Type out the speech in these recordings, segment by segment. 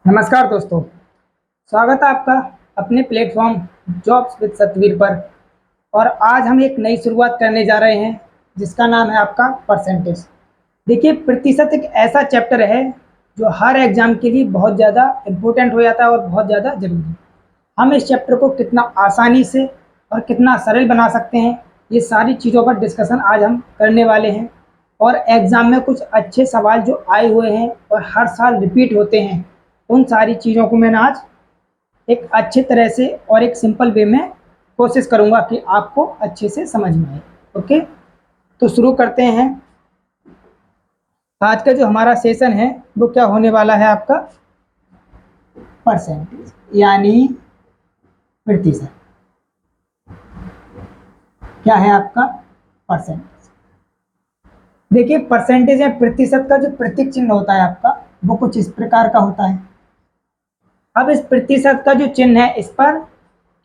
नमस्कार दोस्तों, स्वागत है आपका अपने प्लेटफॉर्म जॉब्स विद सतवीर पर। और आज हम एक नई शुरुआत करने जा रहे हैं जिसका नाम है आपका परसेंटेज। देखिए, प्रतिशत एक ऐसा चैप्टर है जो हर एग्जाम के लिए बहुत ज़्यादा इम्पोर्टेंट हो जाता है और बहुत ज़्यादा ज़रूरी। हम इस चैप्टर को कितना आसानी से और कितना सरल बना सकते हैं, ये सारी चीज़ों पर डिस्कशन आज हम करने वाले हैं। और एग्ज़ाम में कुछ अच्छे सवाल जो आए हुए हैं और हर साल रिपीट होते हैं, उन सारी चीज़ों को मैं आज एक अच्छे तरह से और एक सिंपल वे में कोशिश करूंगा कि आपको अच्छे से समझ में आए। ओके, तो शुरू करते हैं। आज का जो हमारा सेशन है वो क्या होने वाला है, आपका परसेंटेज यानी प्रतिशत। क्या है आपका परसेंटेज? देखिए, परसेंटेज या प्रतिशत का जो प्रतीक चिन्ह होता है आपका, वो कुछ इस प्रकार का होता है। अब इस प्रतिशत का जो चिन्ह है, इस पर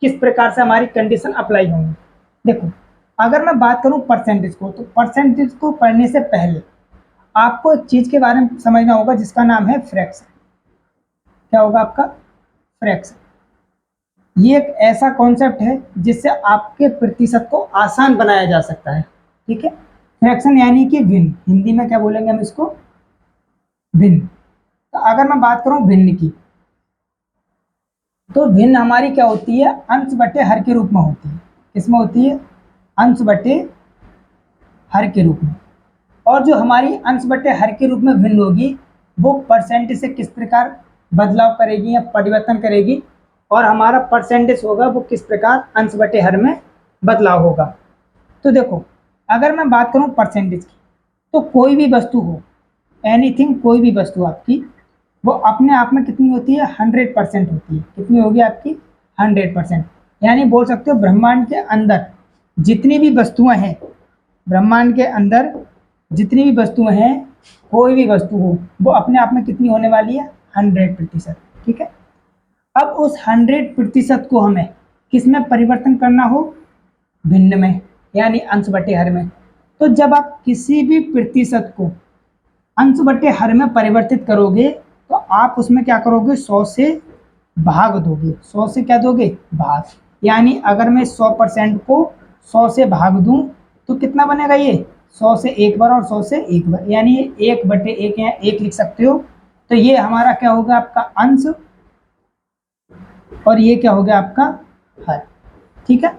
किस प्रकार से हमारी कंडीशन अप्लाई होंगी। देखो, अगर मैं बात करूं परसेंटेज को, तो परसेंटेज को पढ़ने से पहले आपको एक चीज के बारे में समझना होगा जिसका नाम है फ्रैक्शन। क्या होगा आपका? फ्रैक्शन। ये एक ऐसा कॉन्सेप्ट है जिससे आपके प्रतिशत को आसान बनाया जा सकता है। ठीक है, फ्रैक्शन यानी कि भिन्न। हिंदी में क्या बोलेंगे हम इसको? भिन्न। तो अगर मैं बात करूं भिन्न की, तो भिन्न हमारी क्या होती है? अंश बटे हर के रूप में होती है। किसमें होती है? अंश बटे हर के रूप में। और जो हमारी अंश बटे हर के रूप में भिन्न होगी, वो परसेंटेज से किस प्रकार बदलाव करेगी या परिवर्तन करेगी, और हमारा परसेंटेज होगा वो किस प्रकार अंश बटे हर में बदलाव होगा। तो देखो, अगर मैं बात करूं परसेंटेज की, तो कोई भी वस्तु हो, एनीथिंग, कोई भी वस्तु आपकी, वो अपने आप में कितनी होती है? 100% होती है। कितनी होगी आपकी? 100%। यानी बोल सकते हो ब्रह्मांड के अंदर जितनी भी वस्तुएं हैं, ब्रह्मांड के अंदर जितनी भी वस्तुएं हैं, कोई भी वस्तु हो, वो अपने आप में कितनी होने वाली है? 100%। ठीक है, अब उस 100% को हमें किस में परिवर्तन करना हो? भिन्न में, यानी अंश बटे हर में। तो जब आप किसी भी प्रतिशत को अंश बटे हर में परिवर्तित करोगे, तो आप उसमें क्या करोगे? 100 से भाग दोगे। 100 से क्या दोगे? भाग। यानी अगर मैं 100% को 100 से भाग दूं, तो कितना बनेगा ये? 100 से एक बार और 100 से एक बार, यानी ये 1/1 या 1 लिख सकते हो। तो ये हमारा क्या होगा? आपका अंश, और ये क्या हो गया? आपका हर। ठीक है,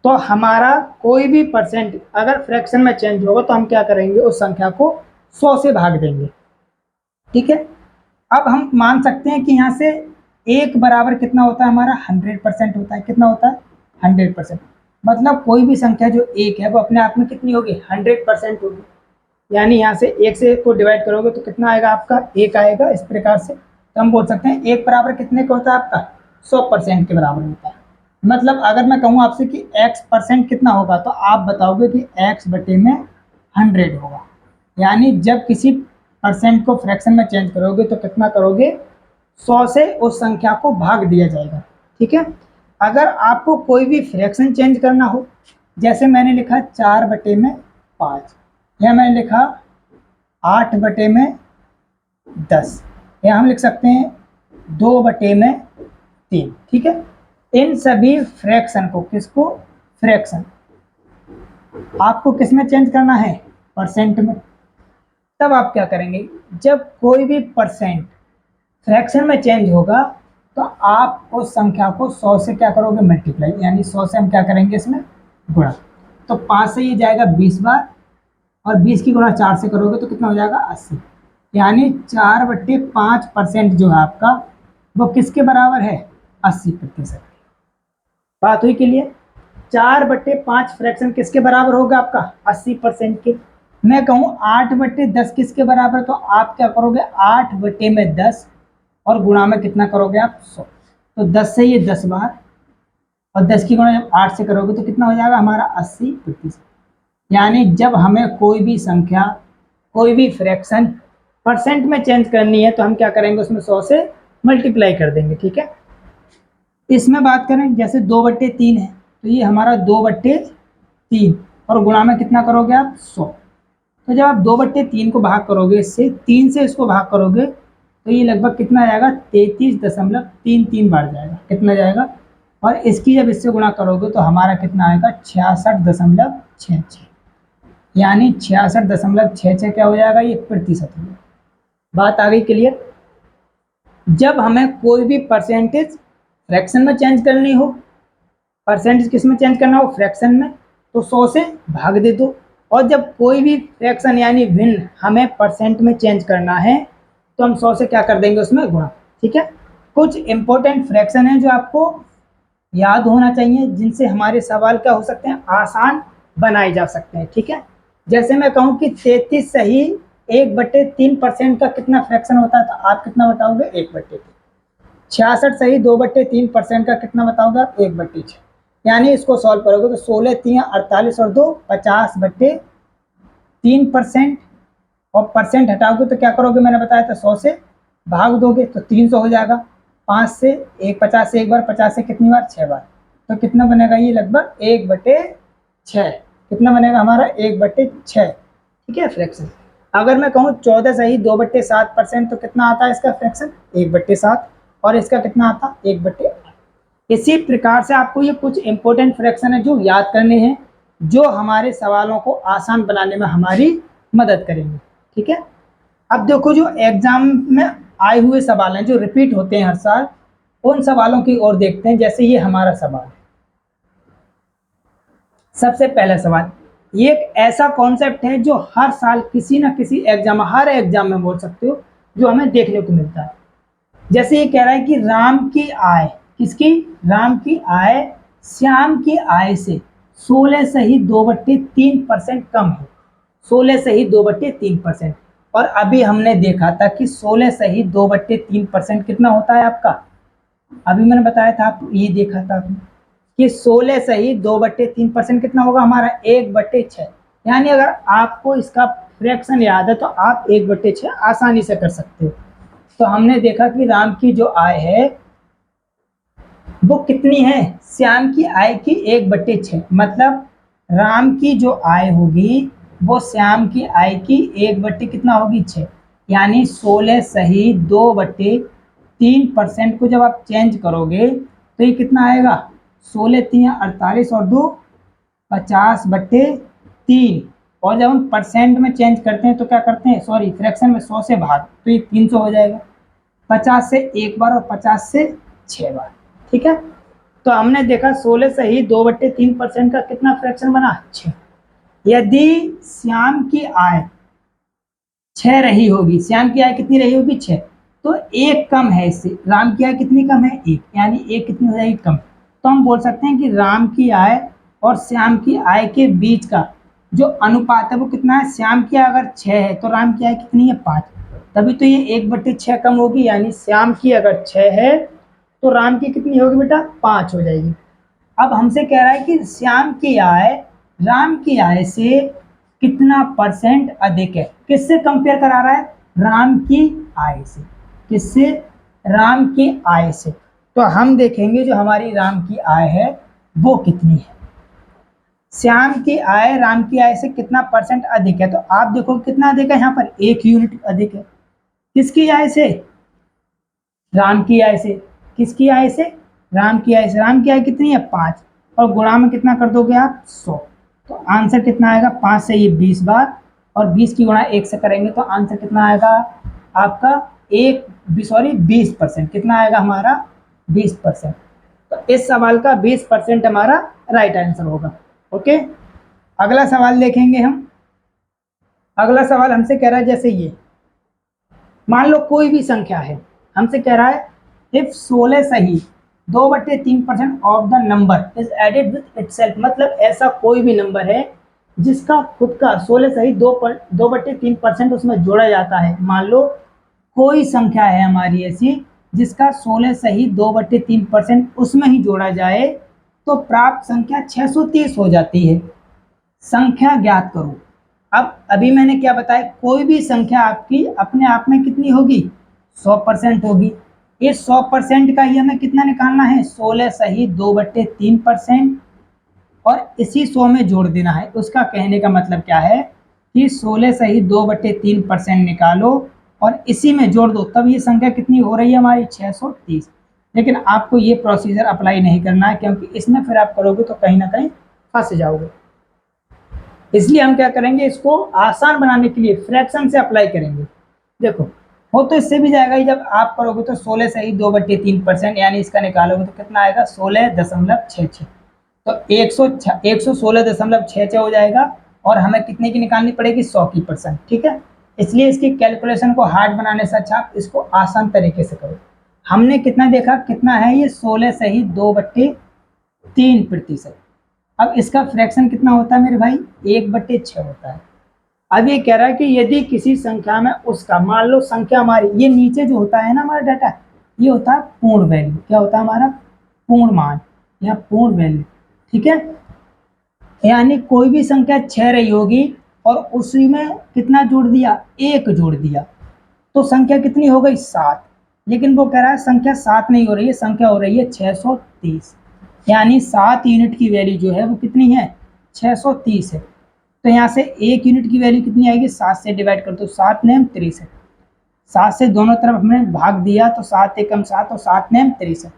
तो हमारा कोई भी परसेंट अगर फ्रैक्शन में चेंज होगा, तो हम क्या करेंगे? उस संख्या को 100 से भाग देंगे। ठीक है, अब हम मान सकते हैं कि यहाँ से एक बराबर कितना होता है हमारा? 100% होता है। कितना होता है? 100%। मतलब कोई भी संख्या जो एक है, वो अपने आप में कितनी होगी? 100% होगी। यानी यहाँ से एक से एक को डिवाइड करोगे तो कितना आएगा? आपका एक आएगा। इस प्रकार से तो हम बोल सकते हैं एक बराबर कितने का होता है? आपका 100% के बराबर होता है। मतलब अगर मैं कहूँ आपसे कि x% कितना होगा, तो आप बताओगे कि x बटे में 100 होगा। यानी जब किसी परसेंट को फ्रैक्शन में चेंज करोगे, तो कितना करोगे? 100 से उस संख्या को भाग दिया जाएगा। ठीक है, अगर आपको कोई भी फ्रैक्शन चेंज करना हो, जैसे मैंने लिखा 4/5, या मैंने लिखा 8/10, या हम लिख सकते हैं 2/3। ठीक है, इन सभी फ्रैक्शन को, किसको? फ्रैक्शन आपको किस में चेंज करना है? परसेंट में। तब आप क्या करेंगे? जब कोई भी परसेंट फ्रैक्शन में चेंज होगा, तो आप उस संख्या को 100 से क्या करोगे? मल्टीप्लाई। यानी 100 से हम क्या करेंगे? इसमें गुणा। तो 5 से ये जाएगा 20 बार, और 20 की गुणा 4 से करोगे तो कितना हो जाएगा? 80। यानी 4/5% जो है आपका, वो किसके बराबर है? 80%। बात हुई क्लियर? 4/5 फ्रैक्शन किसके बराबर होगा? आपका 80% के। मैं कहूँ 8/10 किसके बराबर, तो आप क्या करोगे? 8/10 और गुणा में कितना करोगे आप? 100। तो 10 से ये 10 बार, और 10 की गुणा जब 8 से करोगे तो कितना हो जाएगा हमारा? 80%। यानी जब हमें कोई भी संख्या, कोई भी फ्रैक्शन परसेंट में चेंज करनी है, तो हम क्या करेंगे? उसमें 100 से मल्टीप्लाई कर देंगे। ठीक है, इसमें बात करें जैसे 2/3 है, तो ये हमारा 2/3, और गुणा में कितना करोगे आप? 100। तो जब आप 2/3 को भाग करोगे, इससे 3 से इसको भाग करोगे, तो ये लगभग कितना जाएगा, 33.33 बार जाएगा। कितना जाएगा, और इसकी जब इससे गुणा करोगे तो हमारा कितना आएगा, 66.66, यानी 66.66 क्या हो जाएगा, ये प्रतिशत हो। बात आ गई क्लियर। जब हमें कोई भी परसेंटेज फ्रैक्शन में चेंज करनी हो, परसेंटेज किस में चेंज करना हो, फ्रैक्शन में, तो 100 से भाग दे दो। और जब कोई भी फ्रैक्शन यानी भिन्न हमें परसेंट में चेंज करना है तो हम 100 से क्या कर देंगे, उसमें गुणा। ठीक है। कुछ इंपॉर्टेंट फ्रैक्शन है जो आपको याद होना चाहिए, जिनसे हमारे सवाल क्या हो सकते हैं, आसान बनाए जा सकते हैं। ठीक है। जैसे मैं कहूँ कि 33 सही 1/3% का कितना फ्रैक्शन होता है, तो आप कितना बताओगे, 1/3। 66 सही 2/3% का कितना बताओगे आप, 1/6। यानी इसको सॉल्व करोगे तो 16 3 48 और 2 50/3%, और परसेंट हटाओगे तो क्या करोगे, मैंने बताया था 100 से भाग दोगे तो 300 हो जाएगा। 5 से 1, 50 से एक बार, 50 से कितनी बार, 6 बार, तो कितना बनेगा, ये लगभग 1/6। कितना बनेगा हमारा, 1/6। ठीक है फ्रैक्शन। अगर मैं कहूँ 14 सही 2/7% तो कितना आता है इसका फ्रैक्शन, 1/7, और इसका कितना आता, 1/8। इसी प्रकार से आपको ये कुछ इंपॉर्टेंट फ्रैक्शन है जो याद करने हैं, जो हमारे सवालों को आसान बनाने में हमारी मदद करेंगे। ठीक है। अब देखो, जो एग्जाम में आए हुए सवाल हैं जो रिपीट होते हैं हर साल, उन सवालों की ओर देखते हैं। जैसे ये हमारा सवाल है, सबसे पहला सवाल, ये एक ऐसा कॉन्सेप्ट है जो हर साल किसी ना किसी एग्जाम, हर एग्जाम में बोल सकते हो, जो हमें देखने को मिलता है। जैसे ये कह रहा है कि राम की आय, किसकी, राम की आय श्याम की आय से 16 सही 2/3% कम है। 16 सही 2/3%। और अभी हमने देखा था कि 16 सही 2/3% कितना होता है आपका, अभी मैंने बताया था, आप ये देखा था आपने कि 16 सही 2/3% कितना होगा हमारा, 1/6। यानी अगर आपको इसका फ्रैक्शन याद है तो आप 1/6 आसानी से कर सकते हो। तो हमने देखा कि राम की जो आय है वो कितनी है, श्याम की आय की 1/6, मतलब राम की जो आय होगी वो श्याम की आय की 1/ कितना होगी, 6। यानी 16 सही 2/3% को जब आप चेंज करोगे तो ये कितना आएगा, 16 3 48 और 2 50/3। और जब हम परसेंट में चेंज करते हैं तो क्या करते हैं, सॉरी फ्रैक्शन में, 100 से भाग तो ये 300 हो जाएगा। 50 से एक बार और 50 से 6 बार। ठीक है। तो हमने देखा 16 सही 2/3% का कितना फ्रैक्शन बना, 6। यदि श्याम की आय 6 रही होगी, श्याम की आय कितनी रही होगी, 6, तो एक कम है इससे, राम की आय कितनी कम है, 1, यानी 1 कितनी हो जाएगी, कम। तो हम बोल सकते हैं कि राम की आय और श्याम की आय के बीच का जो अनुपात है वो कितना है, श्याम की आय अगर 6 है तो राम की आय कितनी है, 5, तभी तो ये 1/6 कम होगी। यानी श्याम की अगर 6 है तो राम की कितनी होगी बेटा, 5 हो जाएगी। अब हमसे कह रहा है कि श्याम की आय राम की आय से कितना परसेंट अधिक है, किससे कंपेयर करा रहा है, राम की आय से। किससे, राम की आय से। तो हम देखेंगे जो हमारी राम की आय है वो कितनी है। श्याम की आय राम की आय से कितना परसेंट अधिक है, तो आप देखो कितना अधिक है, यहाँ पर 1 यूनिट अधिक है। किसकी आय से, राम की आय से। किसकी आय से, राम की आय से। राम की आय कितनी है, 5, और गुणा में कितना कर दोगे आप, 100। तो आंसर कितना आएगा, 5 से ये 20 बार, और 20 की गुणा 1 से करेंगे तो आंसर कितना आएगा आपका, 20%। कितना आएगा हमारा, 20%। तो इस सवाल का 20% हमारा राइट आंसर होगा। ओके। अगला सवाल देखेंगे हम। अगला सवाल हमसे कह रहा है, जैसे ये मान लो कोई भी संख्या है, हमसे कह रहा है इफ 16 सही 2/3% of the number is added with itself, मतलब ऐसा कोई भी नंबर है जिसका खुद का 16 सही 2/3% उसमें जोड़ा जाता है। मान लो कोई संख्या है हमारी ऐसी जिसका 16 सही 2/3% उसमें ही जोड़ा जाए तो प्राप्त संख्या 630 हो जाती है। संख्या ज्ञात करो। अब अभी मैंने क्या बताया, कोई भी संख्या आपकी अपने आप में कितनी होगी, 100% होगी। इस 100% का ही हमें कितना निकालना है, 16 सही 2/3%, और इसी 100 में जोड़ देना है। उसका कहने का मतलब क्या है कि 16 सही 2/3% निकालो और इसी में जोड़ दो, तब ये संख्या कितनी हो रही है हमारी 630। लेकिन आपको ये प्रोसीजर अप्लाई नहीं करना है, क्योंकि इसमें फिर आप करोगे तो कहीं ना कहीं फंस जाओगे। इसलिए हम क्या करेंगे, इसको आसान बनाने के लिए फ्रैक्शन से अप्लाई करेंगे। देखो, हो तो इससे भी जाएगा ही, जब आप करोगे तो 16 से ही 2/3%, यानी इसका निकालोगे तो कितना आएगा 16.66। तो 116.66 हो जाएगा, और हमें कितने की निकालनी पड़ेगी, 100 की परसेंट। ठीक है, इसलिए इसकी कैलकुलेशन को हार्ड बनाने से अच्छा आप इसको आसान तरीके से करो। हमने कितना देखा, कितना है ये 16 से ही 2/3%। अब इसका फ्रैक्शन कितना होता है मेरे भाई, 1/6 होता है। अब ये कह रहा है कि यदि किसी संख्या में उसका, मान लो संख्या हमारी, ये नीचे जो होता है ना हमारा डाटा, ये होता है पूर्ण वैल्यू। क्या होता है हमारा, पूर्ण मान या पूर्ण वैल्यू। ठीक है, यानी कोई भी संख्या 6 रही होगी और उसी में कितना जोड़ दिया, 1 जोड़ दिया, तो संख्या कितनी हो गई, 7। लेकिन वो कह रहा है संख्या 7 नहीं हो रही है, संख्या हो रही है 630। यानी 7 यूनिट की वैल्यू जो है वो कितनी है, 630 है। तो यहाँ से 1 यूनिट की वैल्यू कितनी आएगी, 7 से डिवाइड कर दो, 7 नेम 63। 7 से दोनों तरफ हमने भाग दिया तो 7 एकम 7 और 7 नेम 63।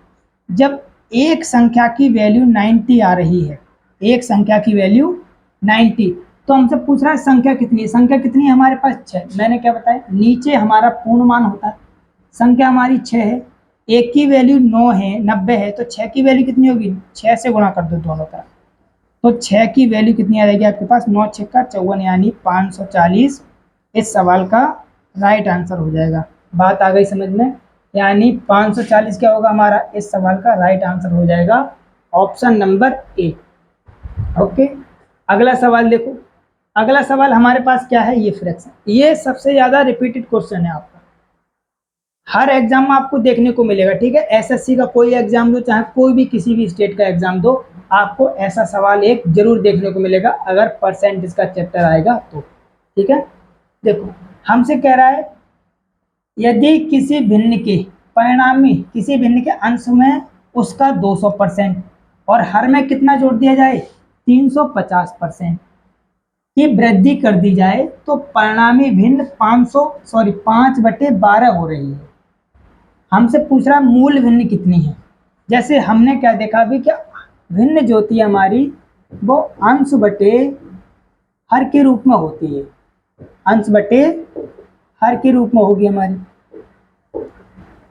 जब एक संख्या की वैल्यू 90 आ रही है, एक संख्या की वैल्यू 90, तो हमसे पूछ रहा है संख्या कितनी है। संख्या कितनी है हमारे पास, 6। मैंने क्या बताया, नीचे हमारा पूर्ण मान होता है, संख्या हमारी 6 है, एक की वैल्यू 9 है, 90 है, तो 6 की वैल्यू कितनी होगी, 6 से गुणा कर दो दोनों तरफ, तो 6 की वैल्यू कितनी आ जाएगी आपके पास, 9 6 का 54, यानी 540 इस सवाल का राइट आंसर हो जाएगा। बात आ गई समझ में, यानी 540 क्या होगा हमारा इस सवाल का राइट आंसर हो जाएगा, ऑप्शन नंबर ए। ओके, अगला सवाल देखो। अगला सवाल हमारे पास क्या है, ये फ्रैक्शन। ये सबसे ज्यादा रिपीटेड क्वेश्चन है आपका, हर एग्जाम में आपको देखने को मिलेगा। ठीक है, एसएससी का कोई एग्जाम दो, चाहे कोई भी किसी भी स्टेट का एग्जाम दो, आपको ऐसा सवाल एक जरूर देखने को मिलेगा, अगर परसेंटेज का चैप्टर आएगा तो। ठीक है, देखो हमसे कह रहा है, यदि किसी भिन्न के परिणामी, किसी भिन्न के अंश में उसका 200% और हर में कितना जोड़ दिया जाए, 350% की वृद्धि कर दी जाए, तो परिणामी भिन्न 5/12 हो रही है। हमसे पूछ रहा है मूल भिन्न कितनी है। जैसे हमने क्या देखा अभी, क्या भिन्न जो होती है हमारी, वो अंश बटे हर के रूप में होती है, अंश बटे हर के रूप में होगी हमारी।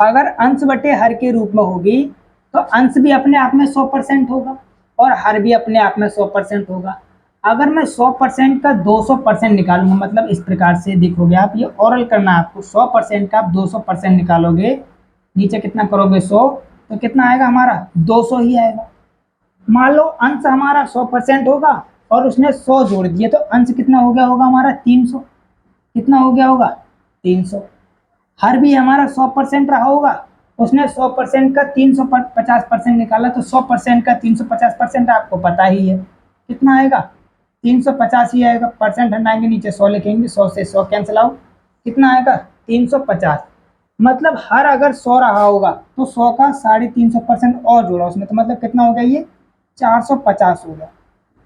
अगर अंश बटे हर के रूप में होगी तो अंश भी अपने आप में 100% होगा और हर भी अपने आप में 100% होगा। अगर मैं 100% का 200% निकालूंगा, मतलब इस प्रकार से देखोगे आप, ये ओरल करना है आपको, 100% का आप 200% निकालोगे, नीचे कितना करोगे 100, तो कितना आएगा हमारा 200 ही आएगा। मान लो अंश हमारा 100% होगा और उसने 100 जोड़ दिए, तो अंश कितना हो गया होगा हमारा 300। कितना हो गया होगा 300। हर भी हमारा 100% रहा होगा, उसने 100% का 350% निकाला, तो 100% का 350% आपको पता ही है कितना आएगा, 350 ही आएगा। परसेंट हटाएंगे, नीचे 100 लिखेंगे, 100 से 100 कैंसिल आउट, कितना आएगा 350। मतलब हर अगर 100 रहा होगा तो 100 का 350% और जोड़ा उसमें, तो मतलब कितना हो गया ये 450 हो गया।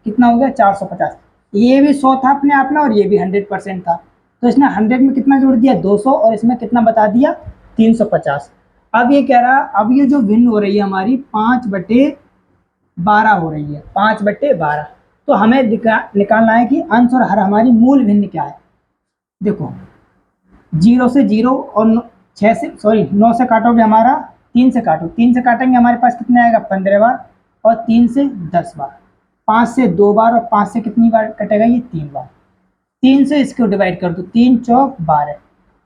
कितना हो गया 450। ये भी 100 था अपने आप में और ये भी 100% था, तो इसने 100 में कितना जोड़ दिया 200, और इसमें कितना बता दिया 350। अब ये कह रहा है, अब ये जो भिन्न हो रही है हमारी 5/12 हो रही है, 5/12। तो हमें निकालना है कि अंश और हर हमारी मूल भिन्न क्या है। देखो 0 से 0 और 6 से, सॉरी 9 से काटोगे हमारा, 3 से काटो, 3 से काटेंगे हमारे पास कितने आएगा 15 बार, और 3 से 10 बार, 5 से 2 बार, और 5 से कितनी बार कटेगा ये 3 बार। 3 से इसको डिवाइड कर दो, 3 चौक 12।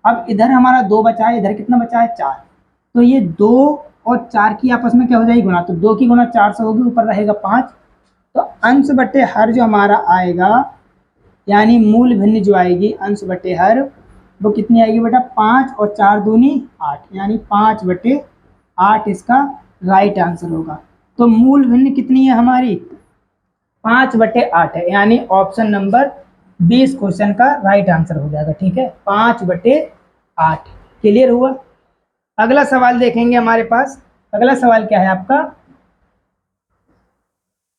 अब इधर हमारा 2 बचा है, इधर कितना बचा है 4, तो ये 2 और 4 की आपस में क्या हो जाएगी गुणा, तो 2 की गुणा 4 से होगी, ऊपर रहेगा 5। तो अंश बटे हर जो हमारा आएगा, यानी मूल भिन्न जो आएगी अंश बटे हर, वो कितनी आएगी बेटा 5 और 4 दूनी 8, यानी 5/8 इसका राइट आंसर होगा। तो मूल भिन्न कितनी है हमारी 5/8 है, यानी ऑप्शन नंबर 20 क्वेश्चन का राइट आंसर हो जाएगा। ठीक है, 5/8 क्लियर हुआ। अगला सवाल देखेंगे हमारे पास। अगला सवाल क्या है आपका,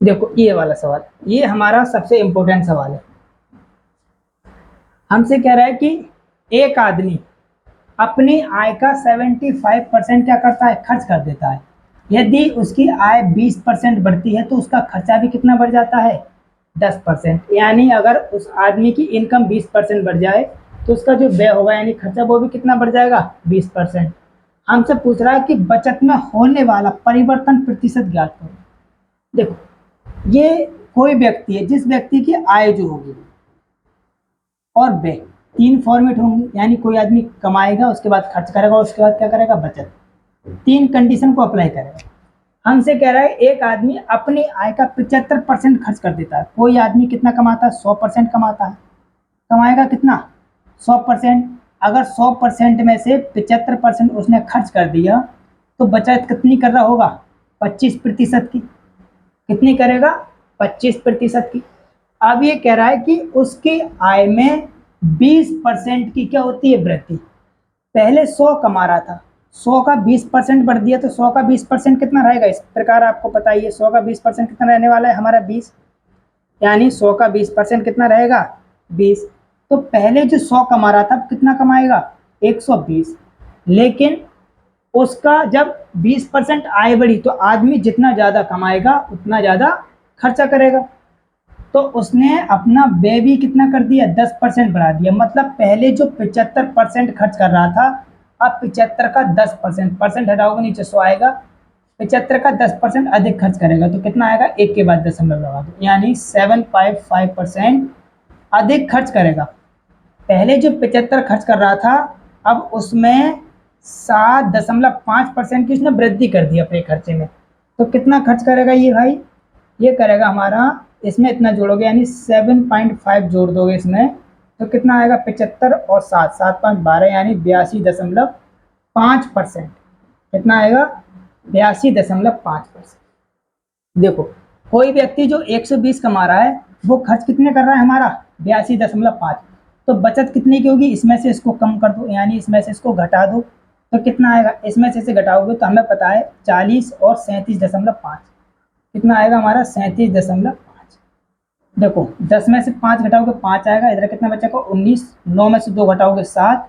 देखो ये वाला सवाल, ये हमारा सबसे इंपॉर्टेंट सवाल है। हमसे कह रहा है कि एक आदमी अपनी आय का 75% क्या करता है, खर्च कर देता है। यदि उसकी आय 20% बढ़ती है तो उसका खर्चा भी कितना बढ़ जाता है, 10%। यानी अगर उस आदमी की इनकम 20% बढ़ जाए तो उसका जो व्यय होगा यानी खर्चा वो भी कितना बढ़ जाएगा, 20%। हमसे पूछ रहा है कि बचत में होने वाला परिवर्तन प्रतिशत ज्ञात करो। देखो ये कोई व्यक्ति है, जिस व्यक्ति की आय जो होगी और व्यय, तीन फॉर्मेट होंगे। यानी कोई आदमी कमाएगा, उसके बाद खर्च करेगा और उसके बाद क्या करेगा, बचत। तीन कंडीशन को अप्लाई करेगा। हमसे कह रहा है एक आदमी अपनी आय का 75% खर्च कर देता है। कोई आदमी कितना कमाता है, 100% कमाता है। कमाएगा कितना, 100%। अगर 100% में से 75% उसने खर्च कर दिया तो बचत कितनी कर रहा होगा, 25% की। कितनी करेगा, 25% की। अब ये कह रहा है कि उसकी आय में 20% की क्या होती है, वृद्धि। पहले 100 कमा रहा था, 100 का 20% बढ़ दिया तो 100 का 20% कितना रहेगा। इस प्रकार आपको पता ही है 100 का 20% कितना रहने वाला है हमारा, 20। यानी 100 का 20% कितना रहेगा, 20। तो पहले जो 100 कमा रहा था अब कितना कमाएगा, 120। लेकिन उसका जब 20% आय बढ़ी तो आदमी जितना ज़्यादा कमाएगा उतना ज़्यादा खर्चा करेगा। तो उसने अपना व्यय भी कितना कर दिया, 10% बढ़ा दिया। मतलब पहले जो 75% खर्च कर रहा था अब 75 का 10%, परसेंट हटाओगे नीचे 100 आएगा, 75 का 10% अधिक खर्च करेगा तो कितना आएगा, एक के बाद दशमलव लगा दो, यानी 7.5% अधिक खर्च करेगा। पहले जो 75 खर्च कर रहा था अब उसमें 7.5% की उसने वृद्धि कर दी अपने खर्चे में। तो कितना खर्च करेगा ये भाई, ये करेगा हमारा, इसमें इतना जोड़ोगे यानी 7.5 जोड़ दोगे इसमें तो कितना आएगा, 75 और 7, 7 5 12 यानी 82.5%। कितना आएगा, 82.5%। देखो कोई व्यक्ति जो 120 कमा रहा है वो खर्च कितने कर रहा है हमारा, 82.5। तो बचत कितनी की होगी, इसमें से इसको कम कर दो यानी इसमें से इसको घटा दो तो कितना आएगा, इसमें से इसे घटाओगे तो हमें पता है 40 और 37.5। कितना आएगा हमारा, 37.5। देखो 10 में से 5 घटाओगे 5 आएगा, इधर कितना बचेगा 19, 9 में से 2 घटाओगे 7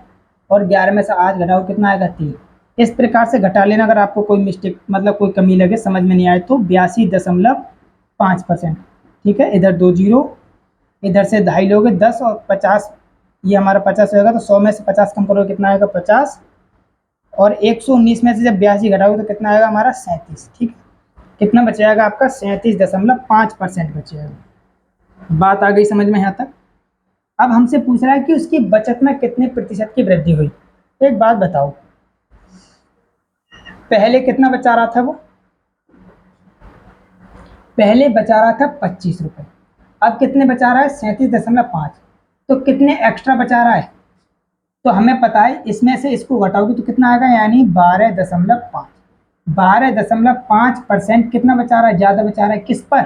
और 11 में से 8 घटाओगे कितना आएगा, 3। इस प्रकार से घटा लेना। अगर आपको कोई मिस्टेक मतलब कोई कमी लगे, समझ में नहीं आए तो 82.5%। ठीक है, इधर 2 जीरो, इधर से 2.5 लोगे 10 और 50, ये हमारा 50 होगा तो 100 में से 50 कम करोगे कितना आएगा, 50। और 119 में से जब 82 घटाओगे तो कितना आएगा हमारा, 37। ठीक है, कितना बच जाएगा आपका, 37.5% बचेगा। बात आ गई समझ में यहाँ तक। अब हमसे पूछ रहा है कि उसकी बचत में कितने प्रतिशत की वृद्धि हुई। एक बात बताओ, पहले कितना बचा रहा था वो, पहले बचा रहा था 25 रुपए, अब कितने बचा रहा है, 37.5। तो कितने एक्स्ट्रा बचा रहा है, तो हमें पता है इसमें से इसको घटाओगे तो कितना आएगा, यानी 12.5। 12.5% कितना बचा रहा है, ज़्यादा बचा रहा है किस पर,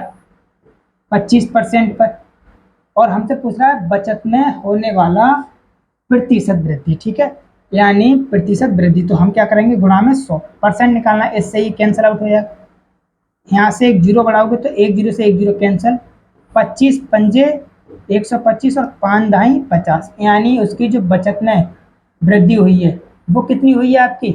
25% पर। और हमसे पूछ रहा है बचत में होने वाला प्रतिशत वृद्धि। ठीक है, यानी प्रतिशत वृद्धि, तो हम क्या करेंगे, गुणा में 100%। निकालना, इससे ही कैंसिल आउट हो जाएगा। यहाँ से एक जीरो बढ़ाओगे तो एक जीरो से एक जीरो कैंसिल, 25 पंजे 125 और 5 ढाई 50। यानी उसकी जो बचत में वृद्धि हुई है वो कितनी हुई है आपकी,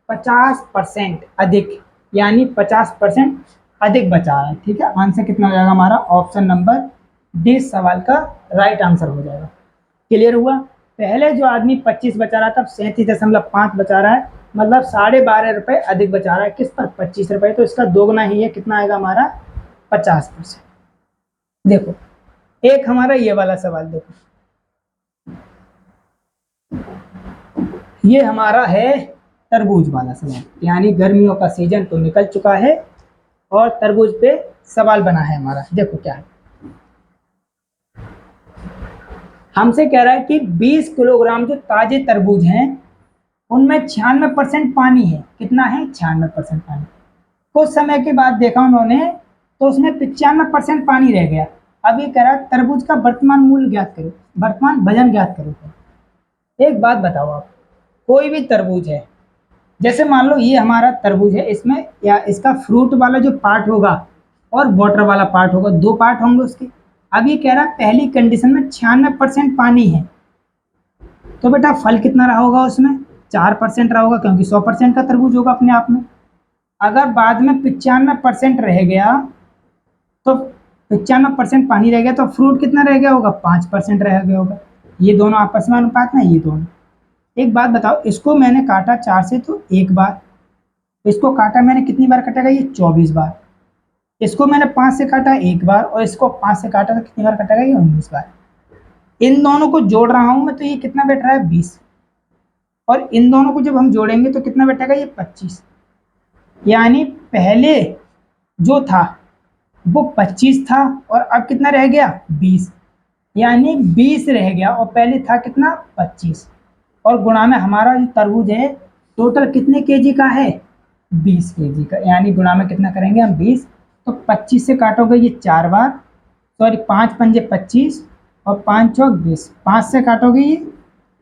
50% अधिक, यानी 50% अधिक बचा है। ठीक है, आंसर कितना हो जाएगा हमारा, ऑप्शन नंबर डी सवाल का राइट आंसर हो जाएगा। क्लियर हुआ। पहले जो आदमी 25 बचा रहा था अब 37.5 बचा रहा है, मतलब 12.5 रुपए अधिक बचा रहा है किस पर, 25 रुपए। तो इसका दोगुना ही है, कितना आएगा हमारा, 50%। देखो एक हमारा ये वाला सवाल देखो, ये हमारा है तरबूज वाला सवाल। यानी गर्मियों का सीजन तो निकल चुका है और तरबूज पे सवाल बना है हमारा। देखो क्या है, हमसे कह रहा है कि 20 किलोग्राम जो ताजे तरबूज हैं उनमें 96% पानी है। कितना है, 96% पानी। कुछ समय के बाद देखा उन्होंने तो उसमें 95% पानी रह गया। अब ये कह रहा है तरबूज का वर्तमान मूल्य ज्ञात करो, वर्तमान वजन ज्ञात करो। एक बात बताओ आप, कोई भी तरबूज है, जैसे मान लो ये हमारा तरबूज है, इसमें या इसका फ्रूट वाला जो पार्ट होगा और वाटर वाला पार्ट होगा, दो पार्ट होंगे उसके। अब ये कह रहा है पहली कंडीशन में 96% पानी है, तो बेटा फल कितना रहा होगा उसमें, 4% रहा होगा, क्योंकि 100% का तरबूज होगा अपने आप में। अगर बाद में 95% रह गया, तो 95% पानी रह गया, तो फ्रूट कितना रह गया होगा, 5% रह गया होगा। ये दोनों आपस में अनुपात में, ये दोनों। एक बात बताओ, इसको मैंने काटा 4 से तो एक बार, इसको काटा मैंने कितनी बार कटेगा, ये 24 बार। इसको मैंने 5 से काटा एक बार, और इसको 5 से काटा तो कितनी बार कटेगा, ये 19 बार। इन दोनों को जोड़ रहा हूं मैं, तो ये कितना बैठ रहा है, 20। और इन दोनों को जब हम जोड़ेंगे तो कितना बैठेगा, ये 25। यानी पहले जो था वो 25 था, और अब कितना रह गया, 20। यानी 20 रह गया, और पहले था कितना, 25। और गुणा में हमारा जो तरबूज है टोटल कितने केजी का है, 20 केजी का। यानी गुणा में कितना करेंगे हम, 20। तो 25 से काटोगे ये 4 बार, सॉरी 5 पंजे 25, और 5 चौक 20। 5 से काटोगे ये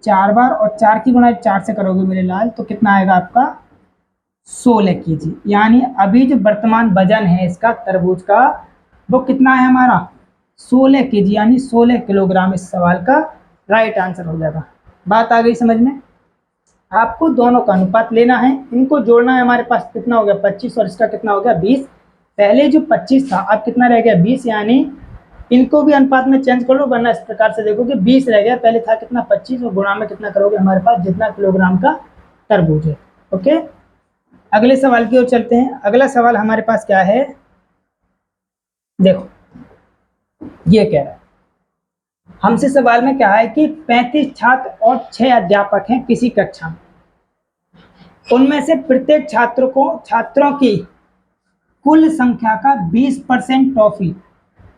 4 बार, और 4 की गुणा 4 से करोगे मेरे लाल, तो कितना आएगा आपका, 16 केजी। यानी अभी जो वर्तमान वजन है इसका, तरबूज का, वो कितना है हमारा, 16 केजी, यानी 16 किलोग्राम। इस सवाल का राइट आंसर हो जाएगा। बात आ गई समझ में। आपको दोनों का अनुपात लेना है, इनको जोड़ना है। हमारे पास कितना हो गया, 25, और इसका कितना हो गया, 20। पहले जो 25 था, अब कितना रह गया, 20। यानी इनको भी अनुपात में चेंज कर लो, वरना इस प्रकार से देखो कि 20 रह गया, पहले था कितना, 25, और गुणा में कितना करोगे, हमारे पास जितना किलोग्राम का तरबूज है। ओके, अगले सवाल की ओर चलते हैं। अगला सवाल हमारे पास क्या है, देखो ये कह रहा है, हमसे सवाल में क्या है कि 35 छात्र और 6 अध्यापक हैं किसी कक्षा में। उनमें से प्रत्येक छात्रों की कुल संख्या का 20% टॉफी,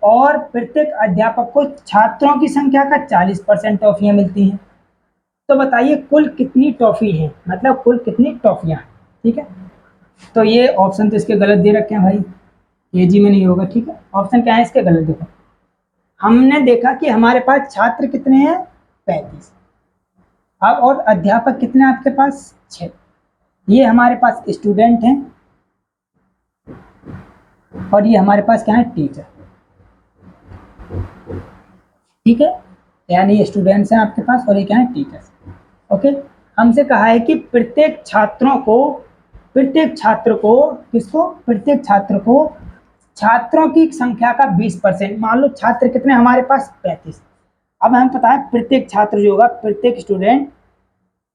और प्रत्येक अध्यापक को छात्रों की संख्या का 40% टॉफियां मिलती हैं। तो बताइए कुल कितनी टॉफी है, मतलब कुल कितनी टॉफियां। ठीक है, तो ये ऑप्शन तो इसके गलत दे रखे हैं भाई, केजी में नहीं होगा। ठीक है, ऑप्शन क्या है इसके गलत, देखो हमने देखा कि हमारे पास छात्र कितने हैं, 35। अब और अध्यापक कितने हैं आपके पास, 6। ये हमारे पास स्टूडेंट हैं, और ये हमारे पास क्या है, टीचर। ठीक है, यानी ये स्टूडेंट्स हैं आपके पास, और ये क्या है, टीचर्स। ओके, हमसे कहा है कि प्रत्येक छात्र को छात्रों की संख्या का 20%। मान लो छात्र कितने हमारे पास, 35। अब हमें पता है प्रत्येक छात्र जो होगा, प्रत्येक स्टूडेंट,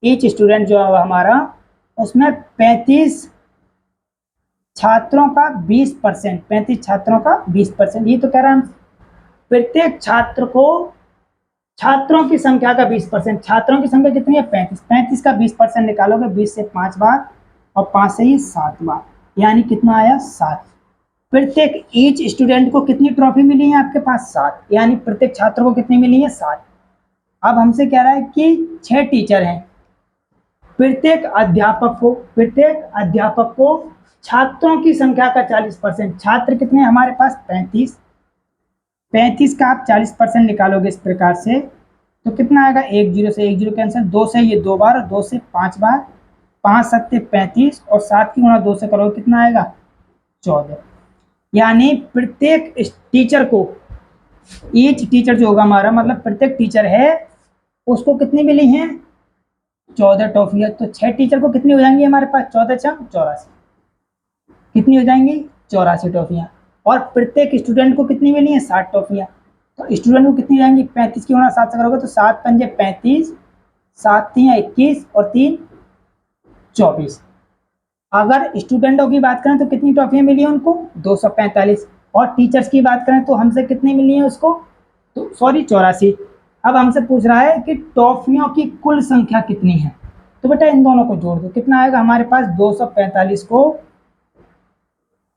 ईच स्टूडेंट जो होगा हमारा, उसमें 35 छात्रों का 20%, 35 छात्रों का 20%। ये तो कह रहा है प्रत्येक छात्र को छात्रों की संख्या का 20%। छात्रों की संख्या कितनी है, 35। 35 का 20% निकालोगे, 20 से 5 बार, और 5 से ही 7 बार, यानी कितना आया, 7। प्रत्येक ईच स्टूडेंट को कितनी ट्रॉफी मिली है आपके पास, 7। यानी प्रत्येक छात्र को कितनी मिली है, 7। अब हमसे कह रहा है कि 6 टीचर हैं, प्रत्येक अध्यापक को छात्रों की संख्या का 40%। छात्र कितने हमारे पास, 35। 35 का आप 40% निकालोगे इस प्रकार से, तो कितना आएगा, 1 0 से 1 0 कैंसिल, 2 से ये 2 बार, और 2 से 5 बार, 5 सत्ते 35, और 7 की गुणा 2 से करोगे, कितना आएगा, 14। यानी प्रत्येक टीचर को, ईच टीचर जो होगा हमारा, मतलब प्रत्येक टीचर है उसको कितनी मिली हैं, 14 टॉफियां। तो 6 टीचर को कितनी हो जाएंगी हमारे पास, 14 6 84, कितनी हो जाएंगी, 84 टॉफियां। और प्रत्येक स्टूडेंट को कितनी मिली है, 60 टॉफियां। तो स्टूडेंट को कितनी जाएंगी, 35 की गुणा 7 से करोगे तो 7 पंजे 35, 7 3 21, और 3 24। अगर स्टूडेंटों की बात करें तो कितनी टॉफियां मिली है उनको, 245। और टीचर्स की बात करें तो हमसे कितनी मिली है उसको, तो सॉरी 84। अब हमसे पूछ रहा है कि टॉफियों की कुल संख्या कितनी है। तो बेटा इन दोनों को जोड़ दो, कितना आएगा हमारे पास, 245 को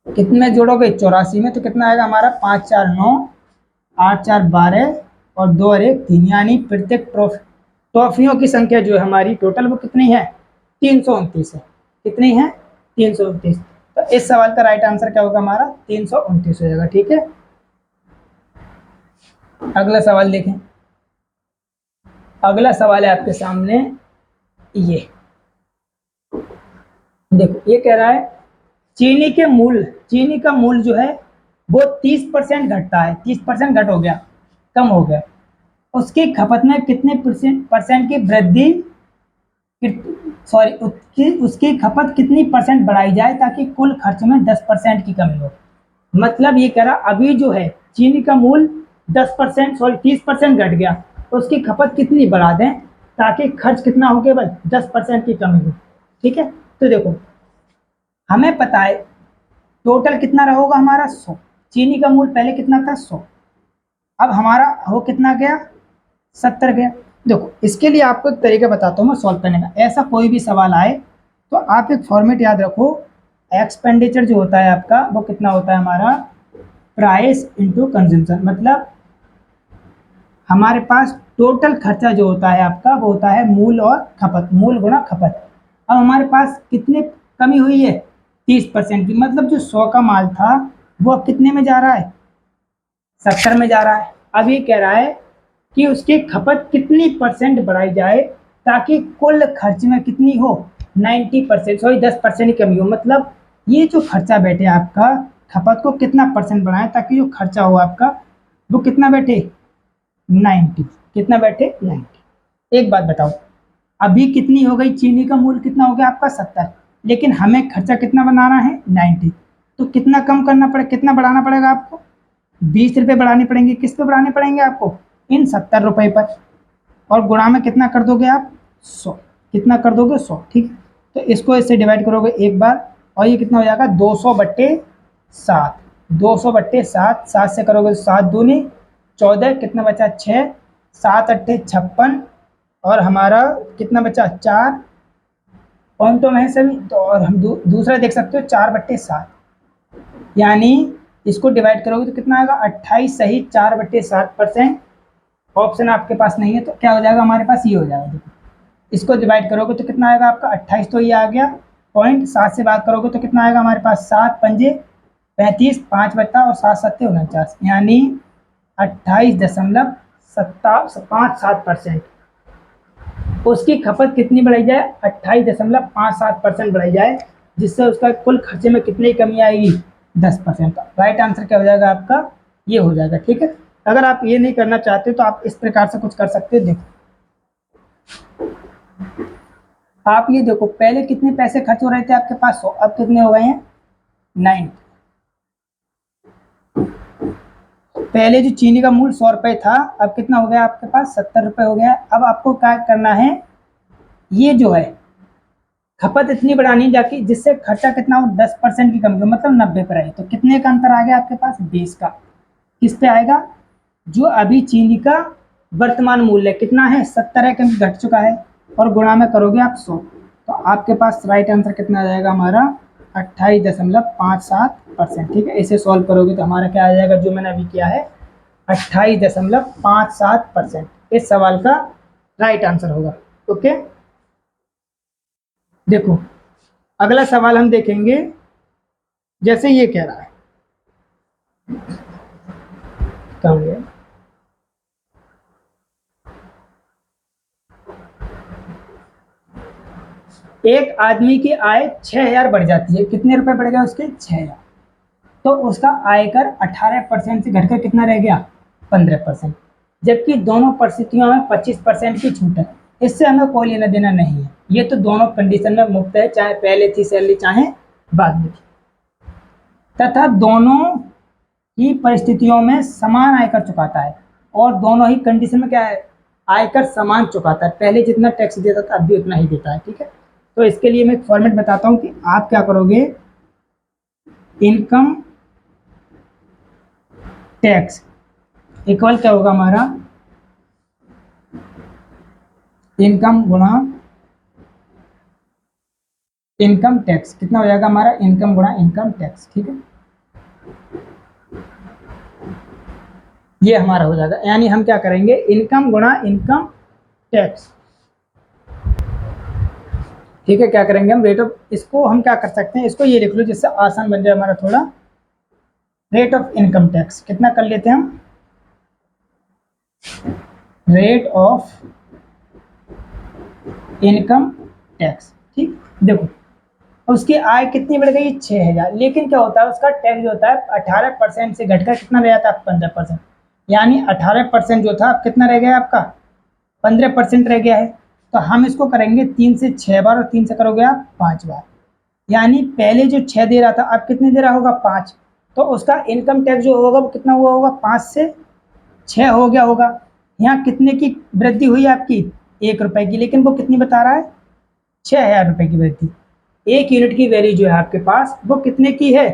कितने में जोड़ोगे, 84 में, तो कितना आएगा हमारा, 5 4 9, 8 4 12, और 2 और 1 3। यानी प्रत्येक टॉफियों की संख्या जो है हमारी टोटल, वो कितनी है, 329 है। कितनी है, 329। तो इस सवाल का राइट आंसर क्या होगा हमारा, 329 हो जाएगा। ठीक है, अगला सवाल देखें। अगला सवाल है आपके सामने, ये देखो, ये कह रहा है चीनी का मूल्य जो है वो 30% घटता है, 30% घट हो गया, कम हो गया। उसकी खपत में कितने परसेंट की वृद्धि सॉरी उसकी उसकी खपत कितनी परसेंट बढ़ाई जाए ताकि कुल खर्च में 10% की कमी हो। मतलब ये कह रहा अभी जो है चीनी का मूल्य 10% सॉरी 30% घट गया, तो उसकी खपत कितनी बढ़ा दें ताकि खर्च कितना हो, केवल 10% की कमी हो। ठीक है, तो देखो हमें पता है टोटल कितना रहेगा हमारा 100, चीनी का मूल्य पहले कितना था 100, अब हमारा हो कितना गया 70 गया। देखो इसके लिए आपको एक तरीका बताता हूँ मैं सॉल्व करने का। ऐसा कोई भी सवाल आए तो आप एक फॉर्मेट याद रखो, एक्सपेंडिचर जो होता है आपका वो कितना होता है हमारा प्राइस इंटू कंजम्पशन। मतलब हमारे पास टोटल खर्चा जो होता है आपका वो होता है मूल और खपत, मूल गुणा खपत। अब हमारे पास कितने कमी हुई है 30% की, मतलब जो 100 का माल था वो अब कितने में जा रहा है 70 में जा रहा है। अब ये कह रहा है कि उसकी खपत कितनी परसेंट बढ़ाई जाए ताकि कुल खर्च में कितनी हो 90% सॉरी 10% की कमी हो। मतलब ये जो खर्चा बैठे आपका खपत को कितना परसेंट बढ़ाएं ताकि जो खर्चा हो आपका वो कितना बैठे 90, कितना बैठे 90। एक बात बताओ, अभी कितनी हो गई चीनी का मूल्य कितना हो गया आपका 70, लेकिन हमें खर्चा कितना बनाना है 90, तो कितना कम करना पड़े, कितना बढ़ाना पड़ेगा आपको 20 रुपये बढ़ाने पड़ेंगे। किस पे बढ़ाने पड़ेंगे आपको, इन 70 रुपये पर, और गुणा में कितना कर दोगे आप 100, कितना कर दोगे 100। ठीक है, तो इसको इससे डिवाइड करोगे एक बार और ये कितना हो जाएगा 200/7, 200/7, 7 से करोगे तो 7 दूनी 14, कितना बचा 6, 7 अट्ठे 56, और हमारा कितना बचा 4 पॉइंटों में है सभी तो। और हम दूसरा देख सकते हो 4/7, यानी इसको डिवाइड करोगे तो कितना आएगा 28 सही 4/7%। ऑप्शन आपके पास नहीं है तो क्या हो जाएगा हमारे पास ये हो जाएगा। देखो इसको डिवाइड करोगे तो कितना आएगा आपका 28, तो ये आ गया पॉइंट। 7 से बात करोगे तो कितना आएगा हमारे पास 7 पंजे 35, 5 बचा और 7 सत्ते 49, यानी 28.57% उसकी खपत कितनी बढ़ाई जाए 28.57% बढ़ाई जाए, जिससे उसका कुल खर्चे में कितनी कमी आएगी 10%। राइट आंसर क्या हो जाएगा आपका ये हो जाएगा। ठीक है, अगर आप ये नहीं करना चाहते तो आप इस प्रकार से कुछ कर सकते हो। देखो आप ये देखो पहले कितने पैसे खर्च हो रहे थे आपके पास 100, अब कितने हो गए हैं 9। पहले जो चीनी का मूल्य 100 रुपये था अब कितना हो गया आपके पास 70 रुपये हो गया। अब आपको क्या करना है, ये जो है खपत इतनी बढ़ानी जाके जिससे खर्चा कितना हो 10% की कमी हो, मतलब 90 पर आए। तो कितने का अंतर आ गया आपके पास 20 का। किस पे आएगा, जो अभी चीनी का वर्तमान मूल्य कितना है 70 है, कभी घट चुका है, और गुणा में करोगे आप 100, तो आपके पास राइट आंसर कितना आ जाएगा हमारा 28.57%। ठीक है, इसे सॉल्व करोगे तो हमारा क्या आ जाएगा, जो मैंने अभी किया है 28.57% इस सवाल का राइट आंसर होगा। ओके, देखो अगला सवाल हम देखेंगे। जैसे ये कह रहा है कहाँ गया? एक आदमी की आय 6,000 बढ़ जाती है, कितने रुपए बढ़ गए उसके 6,000, तो उसका आयकर 18% से घटकर कितना रह गया 15%, जबकि दोनों परिस्थितियों में 25% की छूट है। इससे हमें कोई लेना देना नहीं है, ये तो दोनों कंडीशन में मुफ्त है, चाहे पहले थी सैलरी चाहे बाद में थी, तथा दोनों ही परिस्थितियों में समान आयकर चुकाता है, और दोनों ही कंडीशन में क्या है आयकर समान चुकाता है, पहले जितना टैक्स देता था अब भी उतना ही देता है। ठीक है, तो इसके लिए मैं एक फॉर्मेट बताता हूँ कि आप क्या करोगे, इनकम टैक्स इक्वल क्या होगा हमारा इनकम गुणा इनकम टैक्स, कितना हो जाएगा हमारा इनकम गुणा इनकम टैक्स। ठीक है, ये हमारा हो जाएगा, यानी हम क्या करेंगे इनकम गुणा इनकम टैक्स। ठीक है, क्या करेंगे हम रेट ऑफ, इसको हम क्या कर सकते हैं, इसको ये लिख लो जिससे आसान बन जाए हमारा थोड़ा। रेट ऑफ इनकम टैक्स कितना कर लेते हैं हम, रेट ऑफ इनकम टैक्स। ठीक, देखो उसकी आय कितनी बढ़ गई 6,000, लेकिन क्या होता है उसका टैक्स जो होता है 18% से घटकर कितना रह जाता है 15%, यानी 18% जो था अब कितना रह गया आपका 15% रह गया है। तो हम इसको करेंगे 3 से 6 बार और 3 से करोगे आप 5 बार। यानी पहले जो 6 दे रहा था अब कितने दे रहा होगा 5, तो उसका इनकम टैक्स जो होगा वो कितना हुआ होगा 5 से 6 हो गया होगा। यहाँ कितने की वृद्धि हुई आपकी 1 रुपए की, लेकिन वो कितनी बता रहा है 6,000 रुपये की वृद्धि। 1 यूनिट की वैल्यू जो है आपके पास वो कितने की है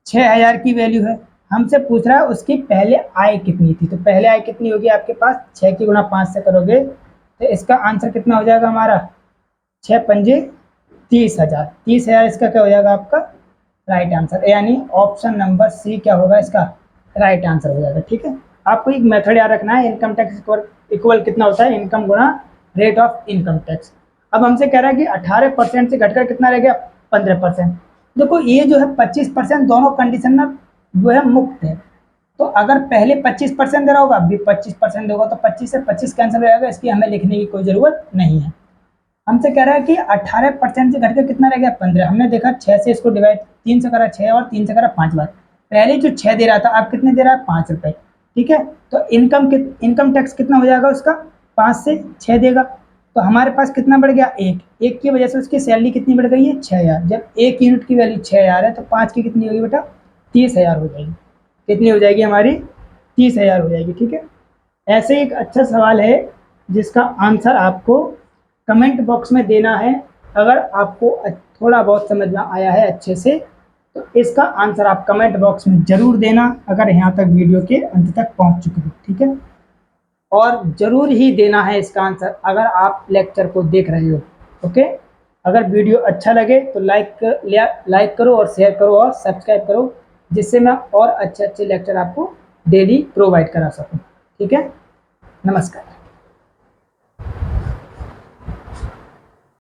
6,000 की वैल्यू है। हमसे पूछ रहा है उसकी पहले आय कितनी थी, तो पहले आय कितनी होगी आपके पास 6 की गुणा 5 से करोगे तो इसका आंसर कितना हो जाएगा हमारा 6 पंजे 30,000। 30,000 इसका क्या हो जाएगा आपका राइट आंसर, यानी ऑप्शन नंबर सी क्या होगा इसका राइट आंसर हो जाएगा। ठीक है, आपको एक मेथड याद रखना है, इनकम टैक्स इक्वल कितना होता है इनकम गुणा रेट ऑफ इनकम टैक्स। अब हमसे कह रहा है कि 18% से घटकर कितना रह गया 15%। देखो ये जो है 25% दोनों कंडीशन में वो है मुक्त है, तो अगर पहले 25% दे रहा होगा अभी 25% देगा तो 25 से 25 कैंसिल हो जाएगा, इसकी हमें लिखने की कोई ज़रूरत नहीं है। हमसे कह रहा है कि 18% से घटकर कितना रह गया 15। हमने देखा 6 से इसको डिवाइड 3 से करा 6 और 3 से करा 5 बार। पहले जो 6 दे रहा था अब कितने दे रहा है 5 रुपये। ठीक है, तो इनकम टैक्स कितना हो जाएगा उसका 5 से 6 देगा, तो हमारे पास कितना बढ़ गया 1 की वजह से उसकी सैलरी कितनी बढ़ गई है 6,000। जब 1 यूनिट की वैल्यू 6,000 है तो 5 की कितनी होगी बेटा 30,000 हो जाएगी। कितनी हो जाएगी हमारी 30,000 हो जाएगी। ठीक है, ऐसे एक अच्छा सवाल है जिसका आंसर आपको कमेंट बॉक्स में देना है। अगर आपको थोड़ा बहुत समझ में आया है अच्छे से तो इसका आंसर आप कमेंट बॉक्स में ज़रूर देना, अगर यहाँ तक वीडियो के अंत तक पहुँच चुके हो। ठीक है, और ज़रूर ही देना है इसका आंसर अगर आप लेक्चर को देख रहे हो। ओके, अगर वीडियो अच्छा लगे तो लाइक करो और शेयर करो और सब्सक्राइब करो, जिससे मैं और अच्छे अच्छे लेक्चर आपको डेली प्रोवाइड करा सकूं। ठीक है, नमस्कार।